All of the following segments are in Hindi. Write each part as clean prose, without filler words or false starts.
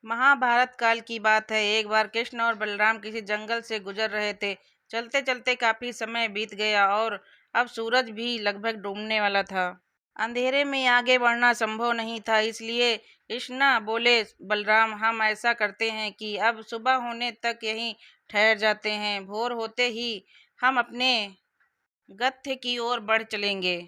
महाभारत काल की बात है। एक बार कृष्ण और बलराम किसी जंगल से गुजर रहे थे। चलते चलते काफी समय बीत गया और अब सूरज भी लगभग डूबने वाला था। अंधेरे में आगे बढ़ना संभव नहीं था, इसलिए कृष्णा बोले, बलराम, हम ऐसा करते हैं कि अब सुबह होने तक यहीं ठहर जाते हैं। भोर होते ही हम अपने गत्थे की ओर बढ़ चलेंगे।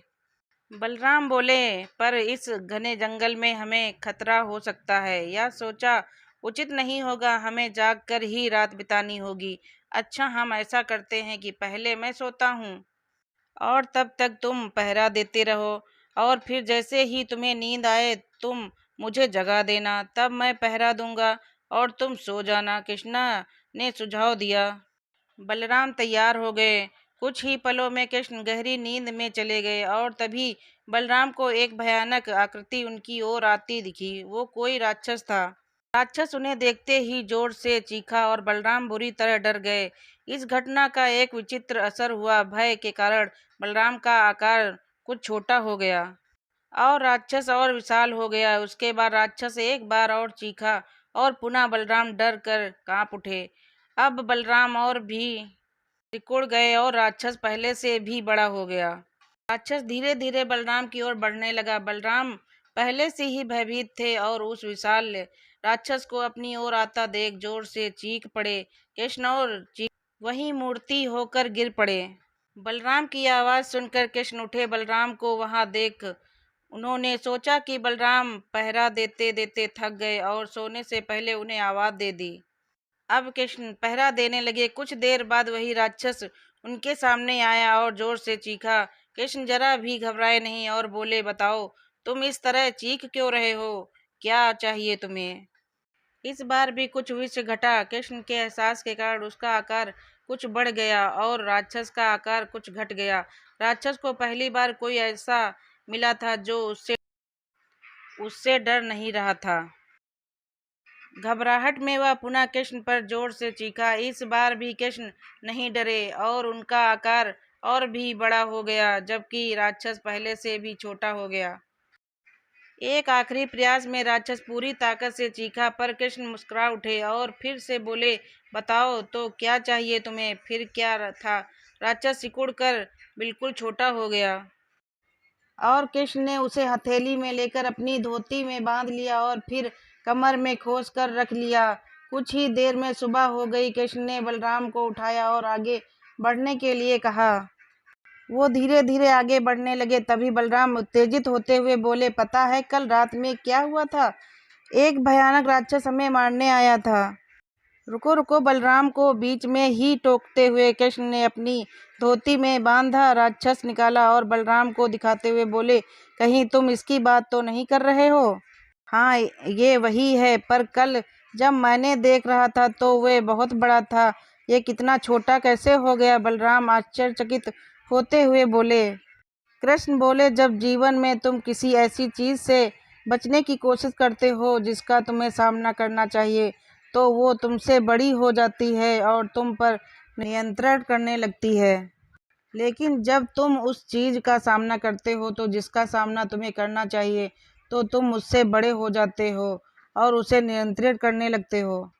बलराम बोले, पर इस घने जंगल में हमें खतरा हो सकता है। यह सोचा उचित नहीं होगा, हमें जाग कर ही रात बितानी होगी। अच्छा, हम ऐसा करते हैं कि पहले मैं सोता हूँ और तब तक तुम पहरा देते रहो, और फिर जैसे ही तुम्हें नींद आए तुम मुझे जगा देना, तब मैं पहरा दूंगा और तुम सो जाना। कृष्णा ने सुझाव दिया। बलराम तैयार हो गए। कुछ ही पलों में कृष्ण गहरी नींद में चले गए और तभी बलराम को एक भयानक आकृति उनकी ओर आती दिखी। वो कोई राक्षस था। राक्षस उन्हें देखते ही जोर से चीखा और बलराम बुरी तरह डर गए। इस घटना का एक विचित्र असर हुआ। भय के कारण बलराम का आकार कुछ छोटा हो गया और राक्षस और विशाल हो गया। उसके बाद राक्षस एक बार और चीखा और पुनः बलराम डर कर कांप उठे। अब बलराम और भी सिकुड़ गए और राक्षस पहले से भी बड़ा हो गया। राक्षस धीरे धीरे बलराम की ओर बढ़ने लगा। बलराम पहले से ही भयभीत थे और उस विशाल राक्षस को अपनी ओर आता देख जोर से चीख पड़े। कृष्ण और वही मूर्ति होकर गिर पड़े। बलराम की आवाज सुनकर कृष्ण उठे। बलराम को वहां देख उन्होंने सोचा कि बलराम पहरा देते देते थक गए और सोने से पहले उन्हें आवाज दे दी। अब कृष्ण पहरा देने लगे। कुछ देर बाद वही राक्षस उनके सामने आया और जोर से चीखा। कृष्ण जरा भी घबराए नहीं और बोले, बताओ, तुम इस तरह चीख क्यों रहे हो? क्या चाहिए तुम्हें? इस बार भी कुछ विष घटा। कृष्ण के एहसास के कारण उसका आकार कुछ बढ़ गया और राक्षस का आकार कुछ घट गया। राक्षस को पहली बार कोई ऐसा मिला था जो उससे उससे डर नहीं रहा था। घबराहट में वह पुनः कृष्ण पर जोर से चीखा। इस बार भी कृष्ण नहीं डरे और उनका आकार और भी बड़ा हो गया, जबकि राक्षस पहले से भी छोटा हो गया। एक आखिरी प्रयास में राक्षस पूरी ताकत से चीखा, पर कृष्ण मुस्कुरा उठे और फिर से बोले, बताओ तो क्या चाहिए तुम्हें? फिर क्या था? राक्षस सिकुड़ कर बिल्कुल छोटा हो गया और कृष्ण ने उसे हथेली में लेकर अपनी धोती में बांध लिया और फिर कमर में खोस कर रख लिया। कुछ ही देर में सुबह हो गई। कृष्ण ने बलराम को उठाया और आगे बढ़ने के लिए कहा। वो धीरे धीरे आगे बढ़ने लगे। तभी बलराम उत्तेजित होते हुए बोले, पता है कल रात में क्या हुआ था? एक भयानक राक्षस हमें मारने आया था। रुको रुको, बलराम को बीच में ही टोकते हुए कृष्ण ने अपनी धोती में बांधा राक्षस निकाला और बलराम को दिखाते हुए बोले, कहीं तुम इसकी बात तो नहीं कर रहे हो? हाँ, ये वही है, पर कल जब मैंने देख रहा था तो वह बहुत बड़ा था। ये कितना छोटा कैसे हो गया? बलराम आश्चर्यचकित होते हुए बोले। कृष्ण बोले, जब जीवन में तुम किसी ऐसी चीज से बचने की कोशिश करते हो जिसका तुम्हें सामना करना चाहिए, तो वो तुमसे बड़ी हो जाती है और तुम पर नियंत्रण करने लगती है। लेकिन जब तुम उस चीज का सामना करते हो तो जिसका सामना तुम्हें करना चाहिए, तो तुम उससे बड़े हो जाते हो और उसे नियंत्रित करने लगते हो।